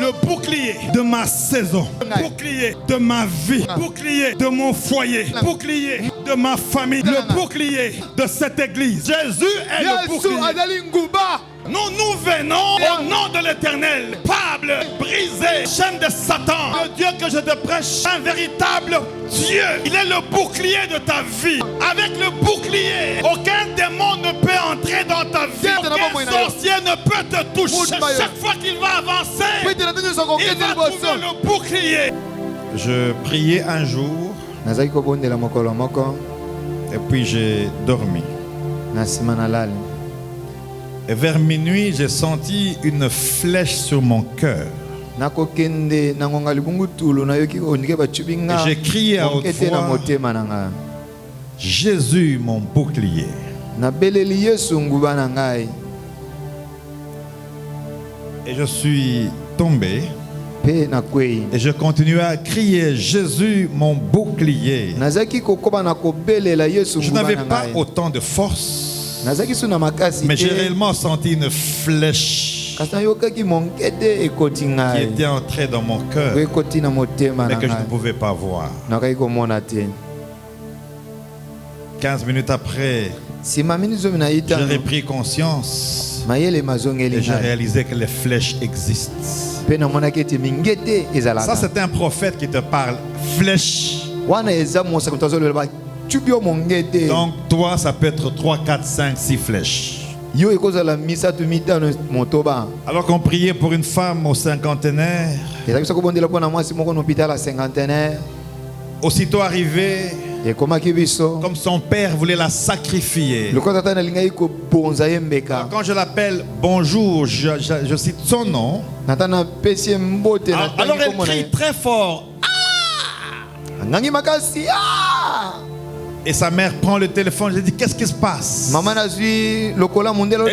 le bouclier de ma saison, le bouclier de ma vie, le bouclier de mon foyer, le bouclier de ma famille, le bouclier de cette église. Jésus est le bouclier. Nous venons au nom de l'Éternel, coupable, brisé, chaîne de Satan. Le Dieu que je te prêche, un véritable Dieu. Il est le bouclier de ta vie. Avec le bouclier, aucun démon ne peut entrer dans ta vie. Aucun sorcier ne peut te toucher. Chaque fois qu'il va avancer, il va trouver le bouclier. Je priais un jour et puis j'ai dormi. Et vers minuit, j'ai senti une flèche sur mon cœur. Et j'ai crié à haute voix, Jésus, mon bouclier. Et je suis tombé. Et je continuais à crier, Jésus, mon bouclier. Je n'avais pas autant de force. Mais j'ai réellement senti une flèche qui était entrée dans mon cœur, mais que je ne pouvais pas voir. 15 minutes après, j'ai repris conscience et j'ai réalisé que les flèches existent. Ça, c'est un prophète qui te parle. Flèche. Donc toi, ça peut être 3, 4, 5, 6 flèches. Alors qu'on priait pour une femme au cinquantenaire, aussitôt arrivé, comme son père voulait la sacrifier. Alors, quand je l'appelle bonjour, je cite son nom. Alors elle crie très fort. Ah! Et sa mère prend le téléphone. Je dis, qu'est-ce qui se passe? Elle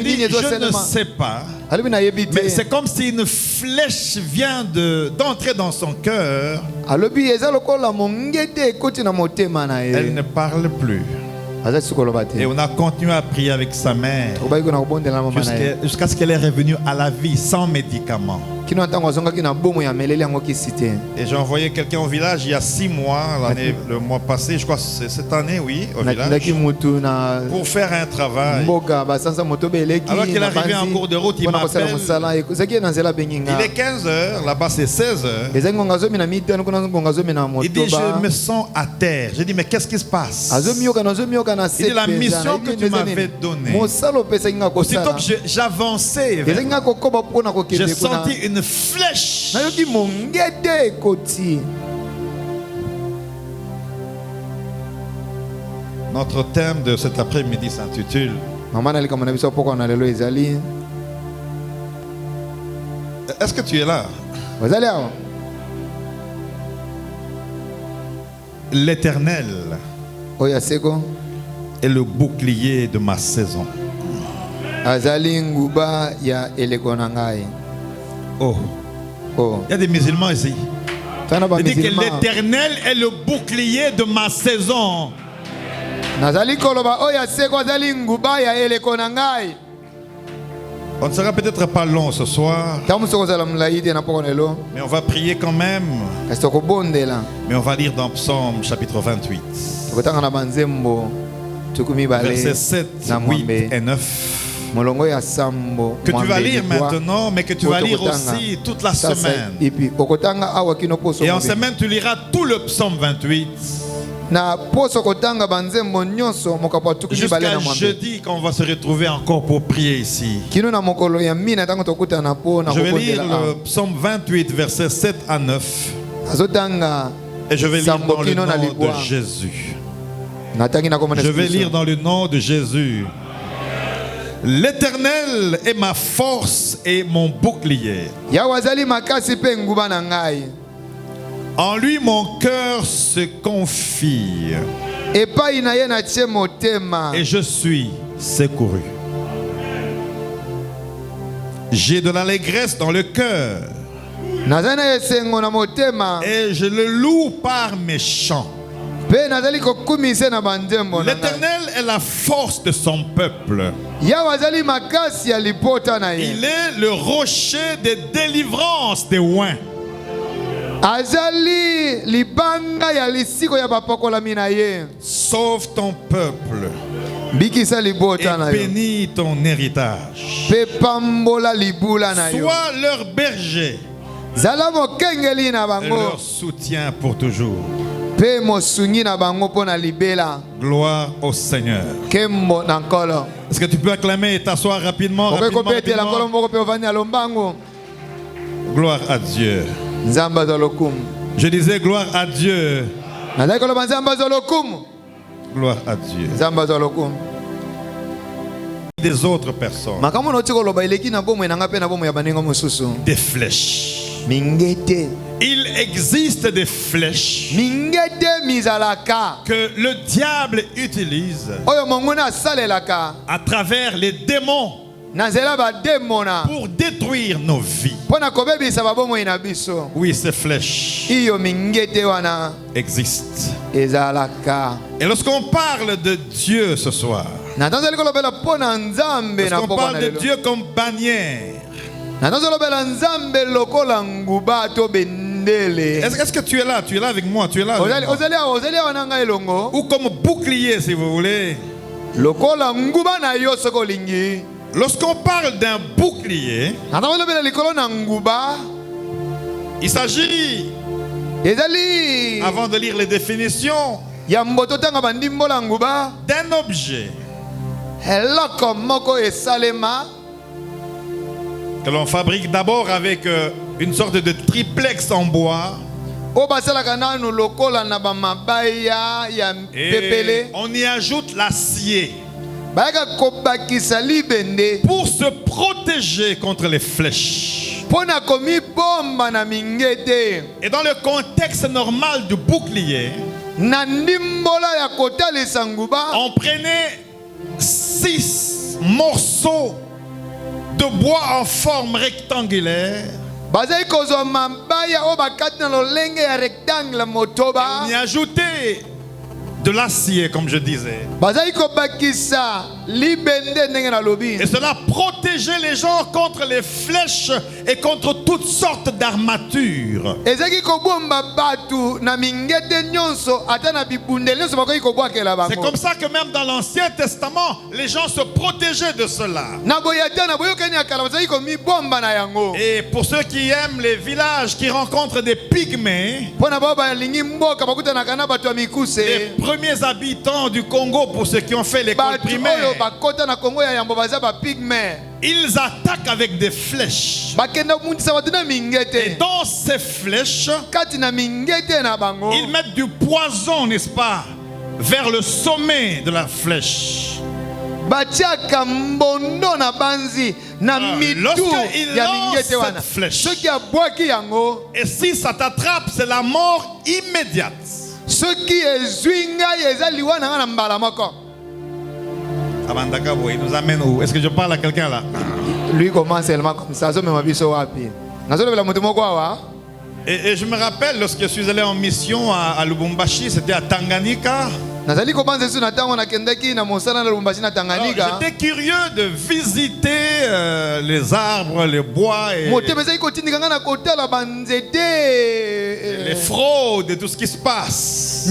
dit, je ne sais pas. Mais c'est comme si une flèche vient d'entrer dans son cœur. Elle ne parle plus. Et on a continué à prier avec sa mère jusqu'à ce qu'elle est revenue à la vie sans médicaments. Et j'ai envoyé quelqu'un au village il y a 6 mois, le mois passé, je crois que c'est cette année, oui, au village, pour faire un travail. Alors qu'il est arrivé en cours de route, il m'appelle. Il est 15h, là-bas c'est 16h. Il dit, je me sens à terre. J'ai dit, mais qu'est-ce qui se passe? Il dit, la mission que tu m'avais donnée. Aussitôt que j'avançais, j'ai senti une flèche. Notre thème de cet après-midi s'intitule Est-ce que tu es là? L'Éternel est le bouclier de ma saison. Oh. Il y a des musulmans ici. Il dit que l'Éternel est le bouclier de ma saison. On ne sera peut-être pas long ce soir, mais on va prier quand même. Mais on va lire dans Psaume chapitre 28, versets 7, 8 et 9. Que tu vas lire maintenant, mais que tu vas lire aussi toute la semaine. Et en semaine, tu liras tout le Psaume 28. Jusqu'à jeudi, quand on va se retrouver encore pour prier ici. Je vais lire le Psaume 28, versets 7 à 9. Et je vais lire dans le nom de Jésus. Je vais lire dans le nom de Jésus. L'Éternel est ma force et mon bouclier. En lui mon cœur se confie. Et je suis secouru. J'ai de l'allégresse dans le cœur. Et je le loue par mes chants. L'Éternel est la force de son peuple. Il est le rocher de délivrance des oins. Sauve ton peuple et bénis ton héritage. Sois leur berger et leur soutien pour toujours. Gloire au Seigneur. Est-ce que tu peux acclamer et t'asseoir rapidement, Gloire à Dieu. Je disais gloire à Dieu. Gloire à Dieu. Des autres personnes. Des flèches. Il existe des flèches que le diable utilise à travers les démons pour détruire nos vies. Oui, ces flèches existent. Et lorsqu'on parle de Dieu ce soir, lorsqu'on parle de Dieu comme bannière, est-ce que tu es là? Tu es là avec moi? Tu es là avec moi? Ou comme bouclier si vous voulez. Lorsqu'on parle d'un bouclier, il s'agit, avant de lire les définitions, d'un objet que l'on fabrique d'abord avec une sorte de triplex en bois. Et on y ajoute l'acier pour se protéger contre les flèches. Et dans le contexte normal du bouclier, on prenait 6 morceaux de bois en forme rectangulaire. On y ajoutait de l'acier, comme je disais. Et cela protégeait les gens contre les flèches et contre toutes sortes d'armatures. C'est comme ça que même dans l'Ancien Testament, les gens se protégeaient de cela. Et pour ceux qui aiment les villages qui rencontrent des pygmées, les premiers habitants du Congo, pour ceux qui ont fait l'école primaire, ils attaquent avec des flèches. Et dans ces flèches, ils mettent du poison, n'est-ce pas, vers le sommet de la flèche. Lorsqu'ils lancent cette flèche, et si ça t'attrape, c'est la mort immédiate. Il nous amène où? Est-ce que je parle à quelqu'un là? Lui commence seulement comme ça. Et je me rappelle lorsque je suis allé en mission à Lubumbashi, c'était à Tanganyika. J'étais curieux de visiter les arbres, les bois et les fraudes et tout ce qui se passe.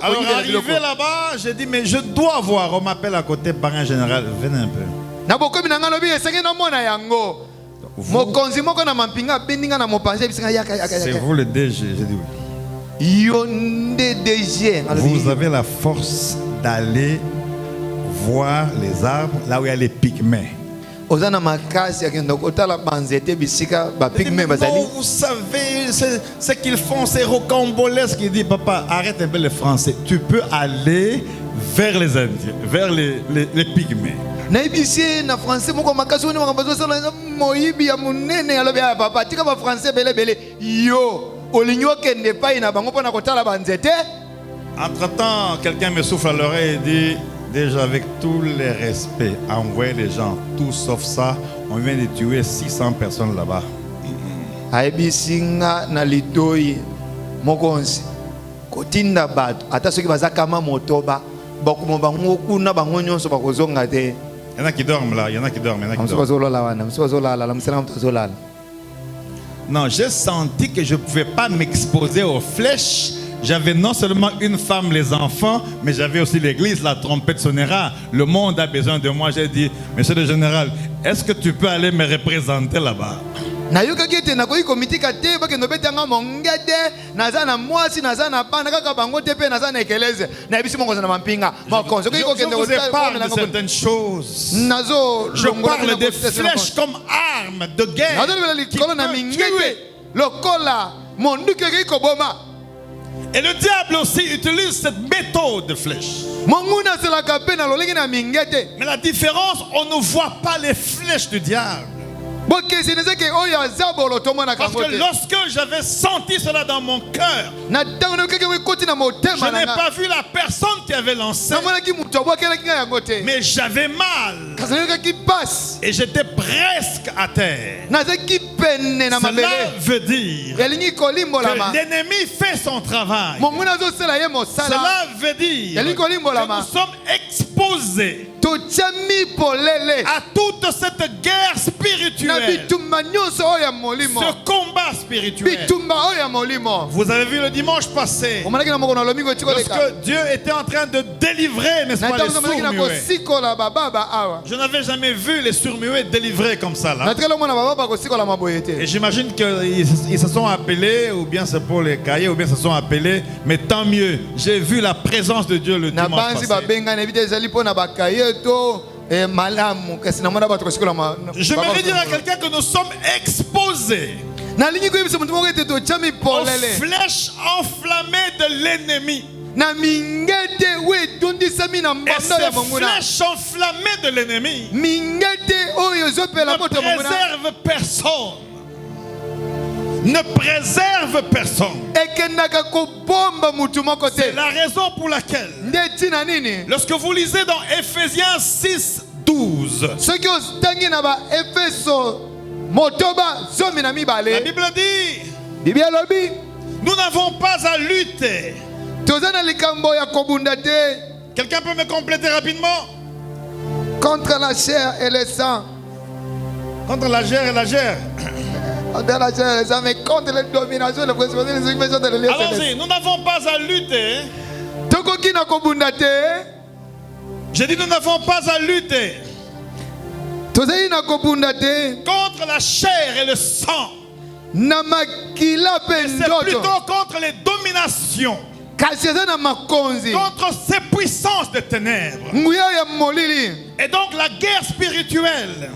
Alors arrivé là-bas, j'ai dit mais je dois voir. On m'appelle à côté par un général. Venez un peu. C'est vous le DG? J'ai dit oui. Vous avez la force d'aller voir les arbres là où il y a les pygmées. Vous savez ce qu'ils font, c'est rocambolesque. Il dit papa, arrête un peu le français. Tu peux aller vers les Indiens, vers les pygmées. Entre-temps, quelqu'un me souffle à l'oreille et dit, déjà avec tous les respects, envoyer les gens, tout sauf ça, on vient de tuer 600 personnes là-bas. kotinda bato ata soki bazakama motoba bakumo bango kuna bango nyonso bakozonga te. Il y en a qui dorment là, il y en a qui dorment, il y en a qui dorment. Non, j'ai senti que je ne pouvais pas m'exposer aux flèches. J'avais non seulement une femme, les enfants, mais j'avais aussi l'église, la trompette sonnera. Le monde a besoin de moi. J'ai dit, monsieur le général, est-ce que tu peux aller me représenter là-bas? Na yoka kete na koyi komitika te ba ke no betanga mongede naza na mwasi naza na bana kaka bango te pe naza na ekeleze na bisi mongo na mampinga makonzo koyi ko kende ko parle de certaines choses. Je parle des flèches comme armes de guerre. Qui peuvent tuer. Et le diable aussi utilise cette méthode de flèche. Mais la différence, on ne voit pas les flèches du diable. Parce que lorsque j'avais senti cela dans mon cœur, je n'ai pas vu la personne qui avait lancé, mais j'avais mal et j'étais presque à terre. Cela veut dire que l'ennemi fait son travail. Cela veut dire que nous sommes exposés à toute cette guerre spirituelle, ce combat spirituel. Vous avez vu le dimanche passé, lorsque Dieu était en train de délivrer, n'est-ce pas, les sourds-muets. Je n'avais jamais vu les sourds-muets délivrés comme ça là. Et j'imagine qu'ils se sont appelés, ou bien c'est pour les cahiers, ou bien se sont appelés, mais tant mieux, j'ai vu la présence de Dieu le dimanche passé. Je voudrais dire à quelqu'un que nous sommes exposés aux flèches enflammées de l'ennemi. Et ces flèches enflammées de l'ennemi ne préservent personne. C'est la raison pour laquelle, lorsque vous lisez dans Ephésiens 6, 12, la Bible dit, nous n'avons pas à lutter. Quelqu'un peut me compléter rapidement? Contre la chair et le sang. Contre la chair et la chair. Mais contre les dominations, allons-y, nous n'avons pas à lutter. J'ai dit nous n'avons pas à lutter contre la chair et le sang. C'est plutôt contre les dominations, contre ces puissances de ténèbres. Et donc la guerre spirituelle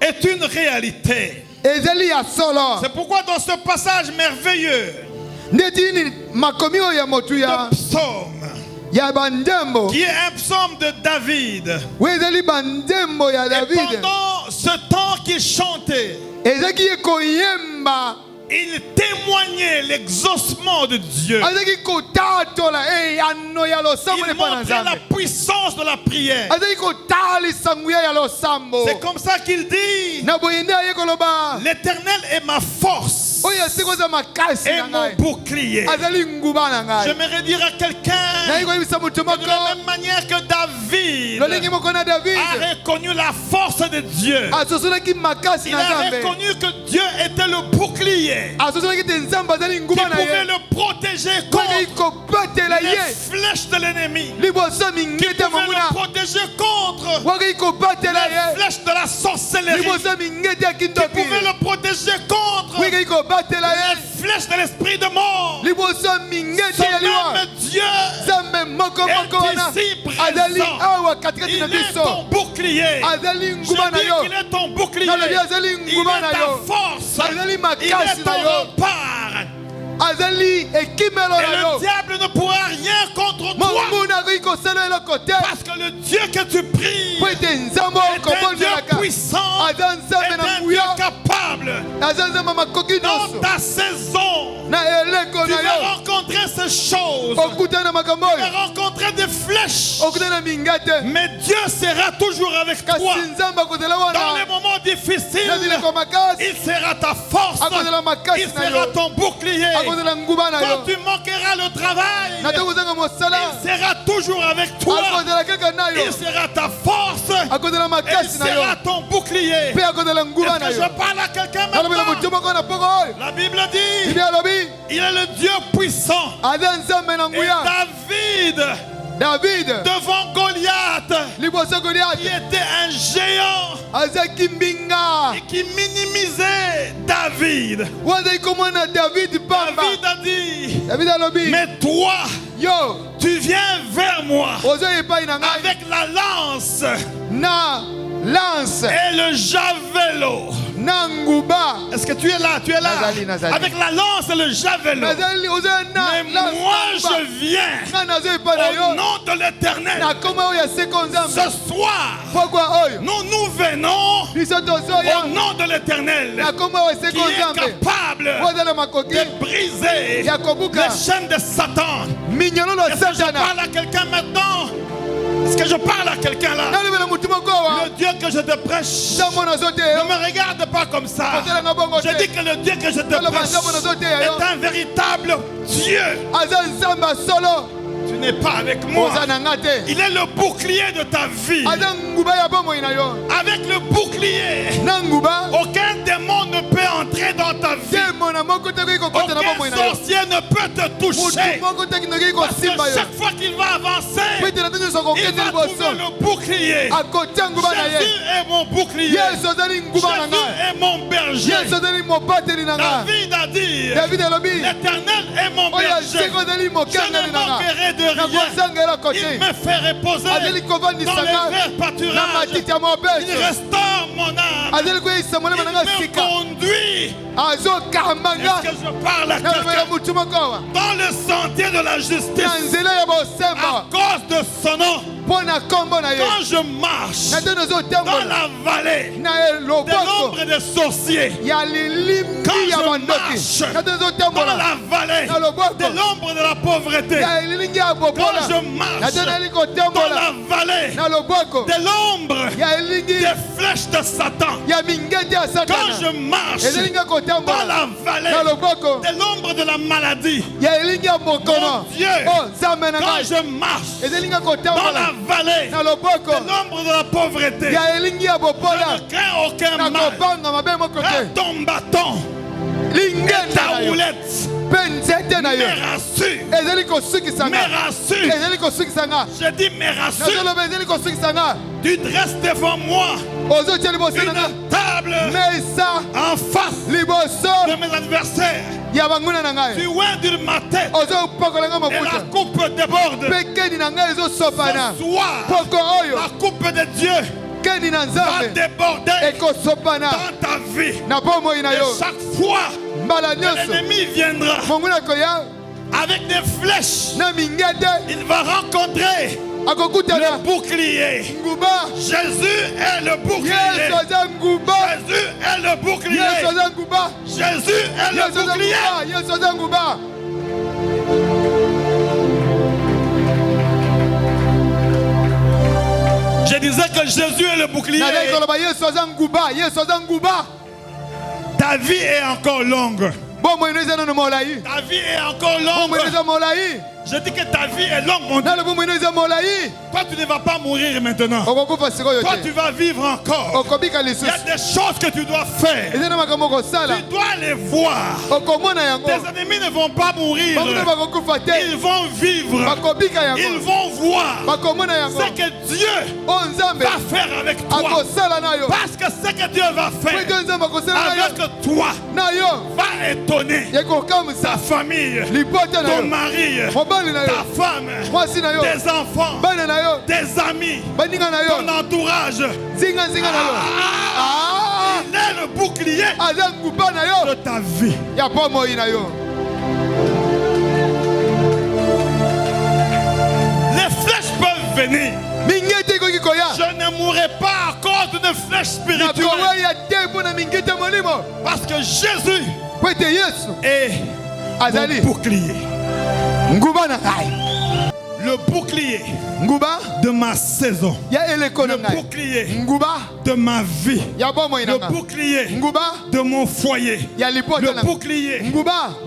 est une réalité. C'est pourquoi dans ce passage merveilleux de psaume, qui est un psaume de David, et pendant ce temps qu'il chantait, il témoignait l'exaucement de Dieu. Il montrait la puissance de la prière. C'est comme ça qu'il dit, l'Éternel est ma force et mon bouclier. J'aimerais dire à quelqu'un, de la même manière que David a reconnu la force de Dieu, il a reconnu que Dieu était le bouclier qui pouvait le protéger contre les flèches de l'ennemi, qui pouvait le protéger contre les flèches de la sorcellerie, qui pouvait le protéger contre les flèches de l'esprit de mort. Ce même Dieu est ici présent. Il est ton bouclier. Je dis qu'il est ton bouclier. Il est ta force. Il est ton rempart. Et le diable ne pourra rien contre toi, parce que le Dieu que tu pries est un Dieu puissant, est un Dieu capable Dans ta saison, tu vas rencontrer ces choses. Tu vas rencontrer des flèches. Mais Dieu sera toujours avec toi. Dans les moments difficiles, il sera ta force. Il sera ton bouclier. Quand tu manqueras le travail, il sera toujours avec toi. Il sera ta force. Il sera ton bouclier. Est-ce que je parle à quelqu'un maintenant? La Bible dit, il est le Dieu puissant. Et David, devant Goliath, qui était un géant et qui minimisait David. David a dit, mais toi, tu viens vers moi avec la lance et le javelot. Est-ce que tu es là? Tu es là? Avec la lance et le javelot. Mais moi je viens au nom de l'Éternel. Ce soir, nous venons au nom de l'Éternel qui est capable de briser les chaînes de Satan. Est-ce que je parle à quelqu'un maintenant? Est-ce que je parle à quelqu'un là? Le Dieu que je te prêche, ne me regarde pas comme ça. Je dis que le Dieu que je te prêche est un véritable Dieu. Tu n'es pas avec moi. Il est le bouclier de ta vie. Avec le bouclier, aucun démon ne peut entrer dans ta vie. Aucun sorcier ne peut te toucher. Parce que chaque fois qu'il va avancer, il va trouver le bouclier. Jésus est mon bouclier. Jésus est mon berger. David a dit, l'Éternel est mon berger. Je ne manquerai de rien. Il me fait reposer dans les verts pâturages. Il restaure mon âme. Il me conduit. Est-ce que je parle à quelqu'un? Dans le sentier de la justice, à cause de son nom. Quand je marche dans la vallée de l'ombre des sorciers, quand je marche dans la vallée de l'ombre de la pauvreté, quand je marche dans la vallée de l'ombre des flèches de Satan, quand je marche dans la vallée de l'ombre de la maladie, mon Dieu, quand je marche dans la vallée de l'ombre de la pauvreté, je ne crains aucun mal. Ton bâton et ta houlette me rassure. Je dis me rassure. Tu dresses devant moi une table en face de mes adversaires. Tu oins ma tête et la coupe déborde. Ce soir, la coupe de Dieu va déborder dans ta vie. Et chaque fois que l'ennemi viendra avec des flèches, il va rencontrer le bouclier. Jésus est le bouclier. Jésus est le bouclier. Jésus est le bouclier. Je disais que Jésus est le bouclier. Ta vie est encore longue. Ta vie est encore longue. Je dis que ta vie est longue, mon Dieu. Toi, tu ne vas pas mourir maintenant. Toi, tu vas vivre encore. Il y a des choses que tu dois faire. Tu dois les voir. Tes ennemis ne vont pas mourir. Ils vont vivre. Ils vont voir ce que Dieu va faire avec toi. Parce que ce que Dieu va faire avec toi va étonner ta famille, ton mari, ta femme, tes enfants, tes amis, ton entourage. Il est le bouclier de ta vie. Les flèches peuvent venir. Je ne mourrai pas à cause cause d'une flèche spirituelle. Parce que Jésus est mon bouclier. Le bouclier de ma saison. Le bouclier de ma vie. Le bouclier de mon foyer. Le bouclier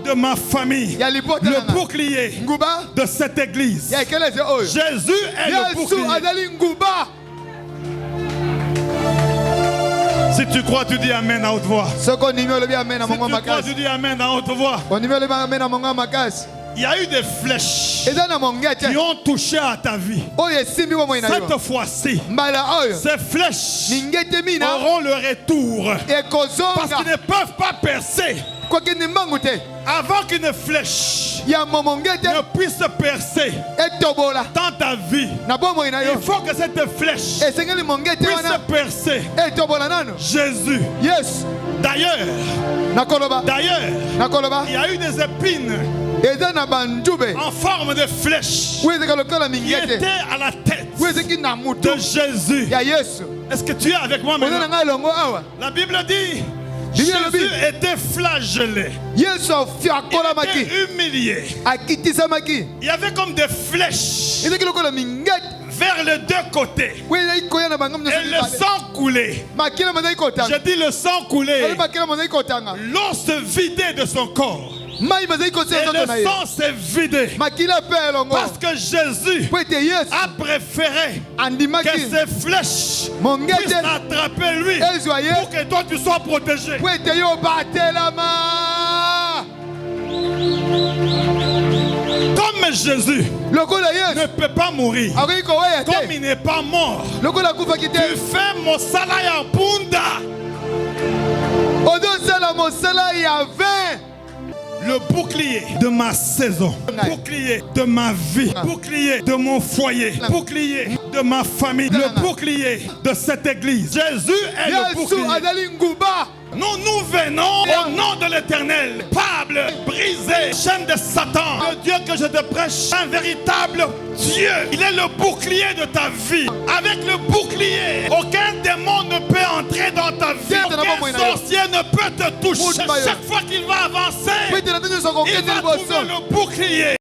de ma famille. Le bouclier de cette église. Jésus est le bouclier. Si tu crois, tu dis Amen à haute voix. Si tu crois, tu dis Amen à haute voix. Il y a eu des flèches qui ont touché à ta vie. Cette fois-ci, ces flèches auront le retour. Parce qu'ils ne peuvent pas percer. Avant qu'une flèche ne puisse percer dans ta vie, il faut que cette flèche puisse percer. Jésus. D'ailleurs, il y a eu des épines en forme de flèche qui étaient à la tête de Jésus. Est-ce que tu es avec moi maintenant? La Bible dit Jésus était flagellé. Il était humilié. Il y avait comme des flèches vers les deux côtés. Et le sang coulait. Je dis le sang coulait. L'eau se vidait de son corps. Et le sang s'est vidé. Parce que Jésus a préféré que ces flèches puissent attraper lui pour que toi tu sois protégé. Comme Jésus ne peut pas mourir, comme il n'est pas mort, tu fais mon salaya punda. Le bouclier de ma saison, bouclier de ma vie, bouclier de mon foyer, bouclier de ma famille, le bouclier de cette église. Jésus est le bouclier. Nous venons au nom de l'Éternel, Pable, briser chaîne de Satan. Le Dieu que je te prêche, un véritable Dieu. Il est le bouclier de ta vie. Avec le bouclier, aucun démon ne peut entrer dans ta vie. Aucun sorcier ne peut te toucher. Chaque fois qu'il va avancer, il va trouver le bouclier.